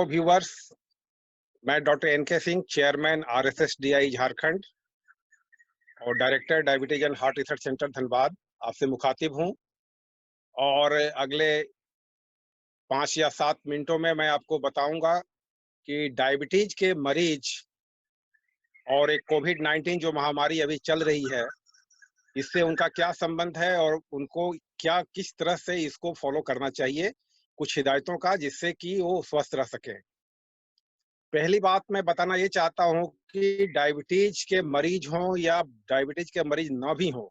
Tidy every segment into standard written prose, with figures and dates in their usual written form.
Hello viewers, मैं doctor N K Singh, chairman RSSDI Jharkhand और director diabetes and heart research centre Dhanbad आपसे मुखातिब हूं। और अगले 5 या 7 मिनटों में मैं आपको बताऊंगा कि डायबिटीज के मरीज और एक कोविड-19 जो महामारी अभी चल रही है, इससे उनका क्या संबंध है और उनको क्या किस तरह से इसको फॉलो करना चाहिए, कुछ हिदायतों का, जिससे कि वो स्वस्थ रह सकें। पहली बात मैं बताना ये चाहता हूँ कि डायबिटीज के मरीज हों या डायबिटीज के मरीज ना भी हों,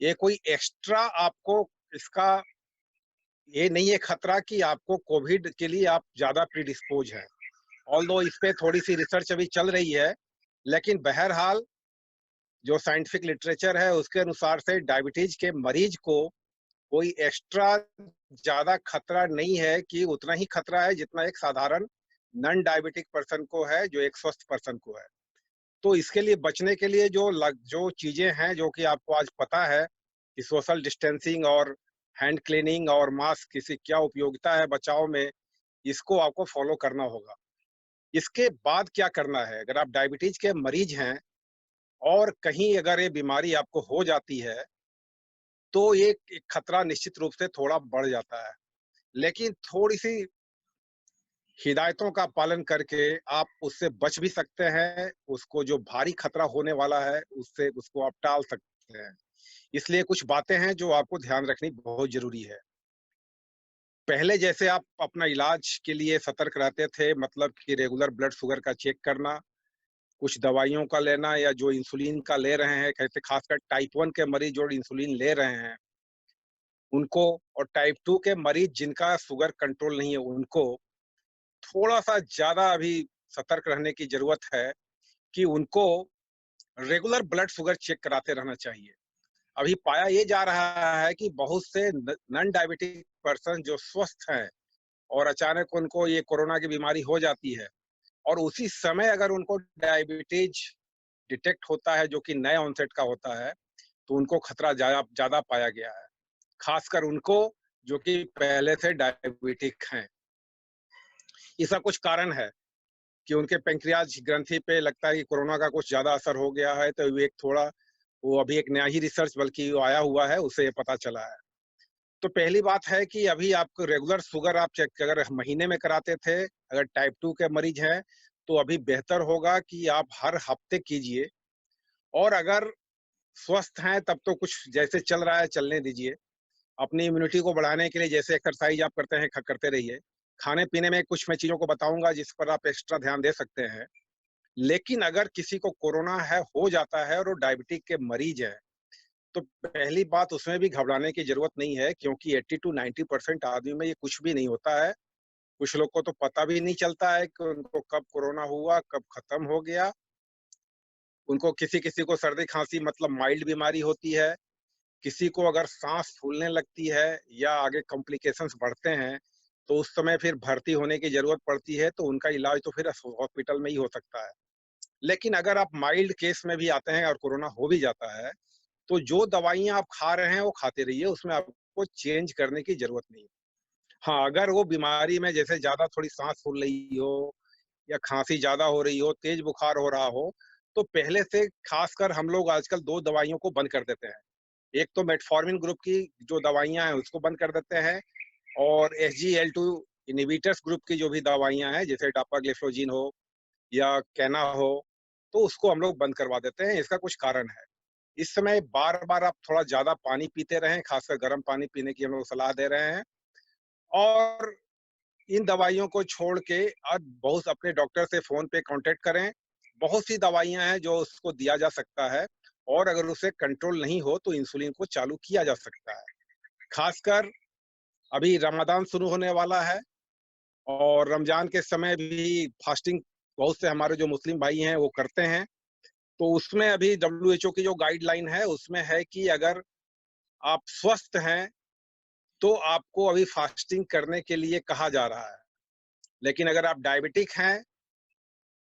ये कोई एक्स्ट्रा आपको इसका ये नहीं है खतरा कि आपको कोविड के लिए आप ज़्यादा प्रीडिस्पोज हैं। ऑल्दो इस पे थोड़ी-सी रिसर्च अभी चल रही है, लेकिन बहरहाल जो साइंटिफिक लिटरेचर है उसके अनुसार से डायबिटीज के मरीज को कोई एक्स्ट्रा ज़्यादा खतरा नहीं है कि उतना ही खतरा है जितना एक साधारण नॉन डायबिटिक पर्सन को है, जो एक स्वस्थ पर्सन को है। तो इसके लिए बचने के लिए जो चीजें हैं, जो कि आपको आज पता है कि सोशल डिस्टेंसिंग और हैंड क्लीनिंग और मास्क की क्या उपयोगिता है बचाव में, इसको आपको फॉलो करना होगा। इसके बाद क्या करना है, अगर आप डायबिटीज के मरीज हैं और कहीं अगर ये बीमारी आपको हो जाती है, तो ये एक खतरा निश्चित रूप से थोड़ा बढ़ जाता है। लेकिन थोड़ी-सी हिदायतों का पालन करके आप उससे बच भी सकते हैं, उसको जो भारी खतरा होने वाला है, उससे उसको आप टाल सकते हैं। इसलिए कुछ बातें हैं जो आपको ध्यान रखनी बहुत ज़रूरी है। पहले जैसे आप अपना इलाज के लिए सतर्क रहते थे, मतलब कि रेगुलर ब्लड शुगर का चेक करना, कुछ दवाइयों का लेना या जो इंसुलिन का ले रहे हैं, कैसे खासकर टाइप 1 के मरीज जो इंसुलिन ले रहे हैं, उनको, और टाइप 2 के मरीज जिनका शुगर कंट्रोल नहीं है, उनको थोड़ा-सा ज़्यादा अभी सतर्क रहने की ज़रूरत है कि उनको रेगुलर ब्लड शुगर चेक कराते रहना चाहिए। अभी पाया ये जा रहा है कि बहुत से नॉन डायबिटिक पर्सन जो स्वस्थ हैं और अचानक उनको ये कोरोना की बीमारी हो जाती है और उसी समय अगर उनको डायबिटीज डिटेक्ट होता है, जो कि नए ऑनसेट का होता है, तो उनको खतरा ज़्यादा पाया गया है। खासकर उनको जो कि पहले से डायबिटिक हैं। इसका कुछ कारण है कि उनके पैंक्रियाज ग्रंथि पे लगता है कि कोरोना का कुछ ज़्यादा असर हो गया है, तो वो एक थोड़ा, वो अभी एक नया ही रिसर्च बल्कि वो आया हुआ है, उससे ये पता चला है। तो पहली बात है कि अभी आपको रेगुलर शुगर आप चेक अगर महीने में कराते थे, अगर टाइप 2 के मरीज हैं, तो अभी बेहतर होगा कि आप हर हफ्ते कीजिए। और अगर स्वस्थ हैं तब तो कुछ जैसे चल रहा है चलने दीजिए। अपनी इम्यूनिटी को बढ़ाने के लिए जैसे एक्सरसाइज आप करते हैं, करते रहिए। खाने-पीने में कुछ मैं चीज़ों को बताऊँगा जिस पर आप एक्स्ट्रा ध्यान दे सकते हैं। लेकिन अगर किसी को कोरोना है, हो जाता है और वो डायबिटिक के मरीज है, तो पहली बात उसमें भी घबराने की ज़रूरत नहीं है, क्योंकि 80 टू 90% आदमी में ये कुछ भी नहीं होता है। कुछ लोग को तो पता भी नहीं चलता है कि उनको कब कोरोना हुआ, कब खत्म हो गया। उनको किसी-किसी को सर्दी-खाँसी मतलब माइल्ड बीमारी होती है। किसी को अगर साँस फूलने लगती है या आगे कॉम्प्लिकेशंस बढ़ते हैं, तो उस समय फिर भर्ती होने की ज़रूरत पड़ती है, तो उनका इलाज तो फिर हॉस्पिटल में ही हो सकता है। लेकिन अगर आप माइल्ड केस में भी आते हैं और कोरोना हो भी जाता है, तो जो दवाइयाँ आप खा रहे हैं वो खाते रहिए, उसमें आपको चेंज करने की ज़रूरत नहीं है। हाँ, अगर वो बीमारी में जैसे ज़्यादा थोड़ी साँस फूल रही हो या खाँसी ज़्यादा हो रही हो, तेज़ बुखार हो रहा हो, तो पहले से खासकर हम लोग आजकल 2 दवाइयों को बंद कर देते हैं। एक तो मेटफॉर्मिन ग्रुप की जो दवाइयाँ हैं उसको बंद कर देते हैं, और एसजीएल2 इन्हिबिटर्स ग्रुप की जो भी दवाइयाँ हैं, जैसे डापाग्लिसोजिन हो या कैना हो, तो उसको हम लोग बंद करवा देते हैं। इसका कुछ कारण है। इस समय बार-बार आप थोड़ा ज़्यादा पानी पीते रहें, खासकर गर्म पानी पीने की हम लोग सलाह दे रहे हैं। और इन दवाइयों को छोड़ के अब बहुत अपने डॉक्टर से फ़ोन पे कॉन्टैक्ट करें। बहुत सी दवाइयाँ हैं जो उसको दिया जा सकता है, और अगर उसे कंट्रोल नहीं हो तो इंसुलिन को चालू किया जा सकता है। खासकर अभी रमज़ान शुरू होने वाला है, और रमज़ान के समय भी फास्टिंग बहुत से हमारे जो मुस्लिम भाई हैं वो करते हैं। तो उसमें अभी डब्ल्यूएचओ की जो गाइडलाइन है उसमें है कि अगर आप स्वस्थ हैं, तो आपको अभी फास्टिंग करने के लिए कहा जा रहा है। लेकिन अगर आप डायबिटिक हैं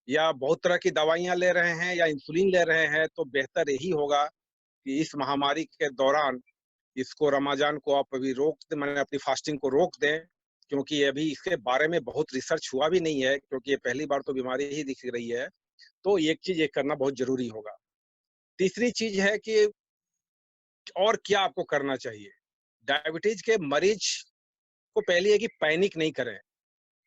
या बहुत तरह की दवाइयाँ ले रहे हैं या इंसुलिन ले रहे हैं, तो बेहतर यही होगा कि इस महामारी के दौरान इसको रमज़ान को आप अभी रोक दें, माने अपनी फास्टिंग को रोक दें, क्योंकि अभी इसके बारे में बहुत रिसर्च हुआ भी नहीं है, क्योंकि ये पहली बार तो बीमारी ही दिख रही है। तो एक चीज़ ये करना बहुत ज़रूरी होगा। तीसरी चीज़ है कि और क्या आपको करना चाहिए? डायबिटीज़ के मरीज़ को पहली है कि पैनिक नहीं करें।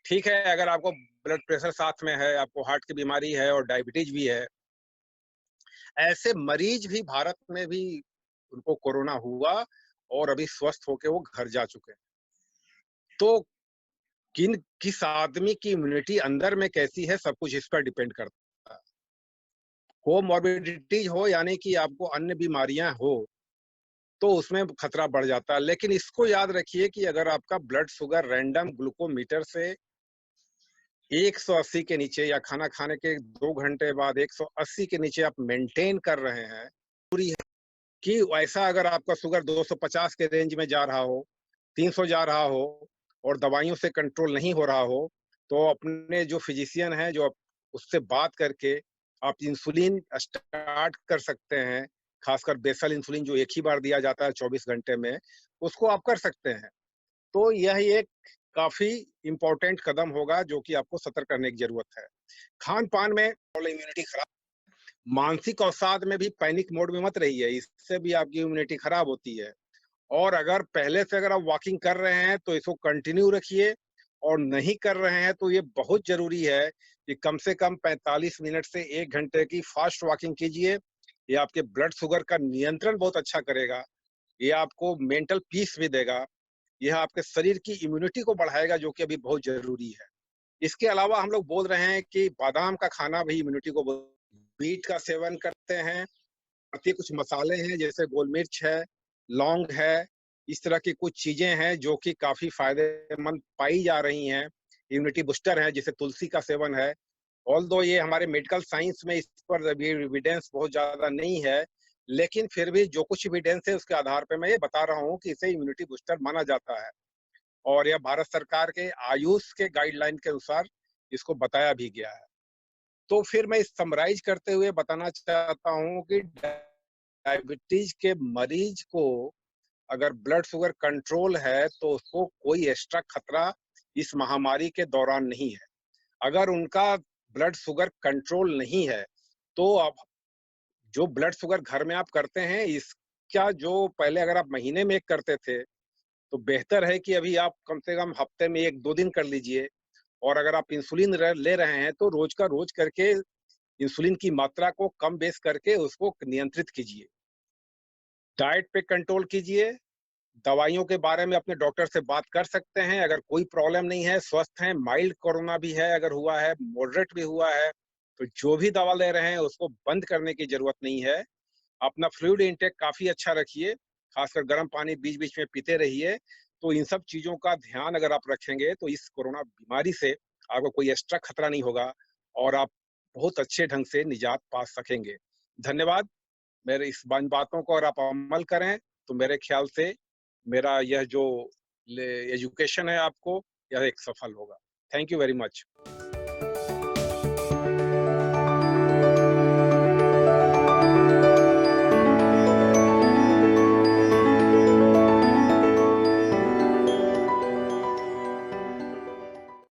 ठीक है, अगर आपको ब्लड प्रेशर साथ में है, आपको हार्ट की बीमारी है और डायबिटीज़ भी है, ऐसे मरीज़ भी भारत में भी उनको कोरोना हुआ और अभी स्वस्थ होके वो घर जा चुके हैं। तो किस आदमी की इम्यूनिटी अंदर में कैसी है, सब कुछ इस पर डिपेंड करता है। कोमॉर्बिडिटीज़ हो यानी कि आपको अन्य बीमारियाँ हो, तो उसमें खतरा बढ़ जाता है। लेकिन इसको याद रखिए कि अगर आपका ब्लड शुगर रैंडम ग्लूकोमीटर से 180 के नीचे या खाना खाने के 2 घंटे बाद 180 के नीचे आप मेंटेन कर रहे हैं, पूरी है कि ऐसा अगर आपका शुगर 250 के रेंज में जा रहा हो, 300 जा रहा हो और दवाइयों से कंट्रोल नहीं हो रहा हो, तो अपने जो फिजिशियन हैं, जो उससे बात करके आप इंसुलिन स्टार्ट कर सकते हैं। खासकर बेसल इंसुलिन जो एक ही बार दिया जाता है 24 घंटे में, उसको आप कर सकते हैं। तो यह एक काफ़ी इम्पोर्टेंट कदम होगा जो कि आपको सतर्क करने की ज़रूरत है। खान-पान में इम्यूनिटी खराब, मानसिक अवसाद में भी पैनिक मोड में मत रहिए, इससे भी आपकी इम्यूनिटी खराब होती है। और अगर पहले से अगर आप वॉकिंग कर रहे हैं तो इसको कंटिन्यू रखिए, और नहीं कर रहे हैं तो ये बहुत ज़रूरी है कि कम से कम 45 मिनट से 1 घंटे की फास्ट वॉकिंग कीजिए। ये आपके ब्लड शुगर का नियंत्रण बहुत अच्छा करेगा, ये आपको मेंटल पीस भी देगा, यह आपके शरीर की इम्यूनिटी को बढ़ाएगा जो कि अभी बहुत ज़रूरी है। इसके अलावा हम लोग बोल रहे हैं कि बादाम का खाना भी इम्यूनिटी को बीट का सेवन करते हैं, भारतीय कुछ मसाले हैं जैसे गोल मिर्च है, लौंग है, इस तरह की कुछ चीज़ें हैं जो कि काफ़ी फ़ायदेमंद पाई जा रही हैं। इम्यूनिटी बूस्टर है जैसे तुलसी का सेवन है। ऑल्दो ये हमारे मेडिकल साइंस में इस पर अभी एविडेंस बहुत ज़्यादा नहीं है, लेकिन फिर भी जो कुछ एविडेंस है उसके आधार पे मैं ये बता रहा हूँ कि इसे इम्यूनिटी बूस्टर माना जाता है। और यह भारत सरकार के आयुष के गाइडलाइन के अनुसार इसको बताया भी गया है। तो फिर मैं समराइज़ करते हुए बताना चाहता हूँ कि डायबिटीज के मरीज को अगर ब्लड शुगर कंट्रोल है तो उसको कोई एक्स्ट्रा खतरा इस महामारी के दौरान नहीं है। अगर उनका ब्लड शुगर कंट्रोल नहीं है, तो अब जो ब्लड शुगर घर में आप करते हैं, इसका जो पहले अगर आप महीने में 1 करते थे, तो बेहतर है कि अभी आप कम से कम हफ्ते में 1-2 दिन कर लीजिए। और अगर आप इंसुलिन ले रहे हैं, तो रोज का रोज करके इंसुलिन की मात्रा को कम बेस करके उसको नियंत्रित कीजिए। डाइट पे कंट्रोल कीजिए, दवाइयों के बारे में अपने डॉक्टर से बात कर सकते हैं, अगर कोई प्रॉब्लम नहीं है, स्वस्थ हैं, माइल्ड कोरोना भी है अगर हुआ है, मॉडरेट भी हुआ है, तो जो भी दवा ले रहे हैं उसको बंद करने की ज़रूरत नहीं है। अपना फ्लूइड इंटेक काफ़ी अच्छा रखिए, खासकर गर्म पानी बीच-बीच में पीते रहिए। तो इन सब चीज़ों का ध्यान अगर आप रखेंगे, तो इस कोरोना बीमारी से आपको कोई एक्स्ट्रा खतरा नहीं होगा और आप बहुत अच्छे ढंग से निजात पा सकेंगे। धन्यवाद। मेरे इस इन बातों को अगर आप अमल करें, तो मेरे ख्याल से मेरा यह जो ले एजुकेशन है आपको, यह एक सफल होगा। Thank you very much.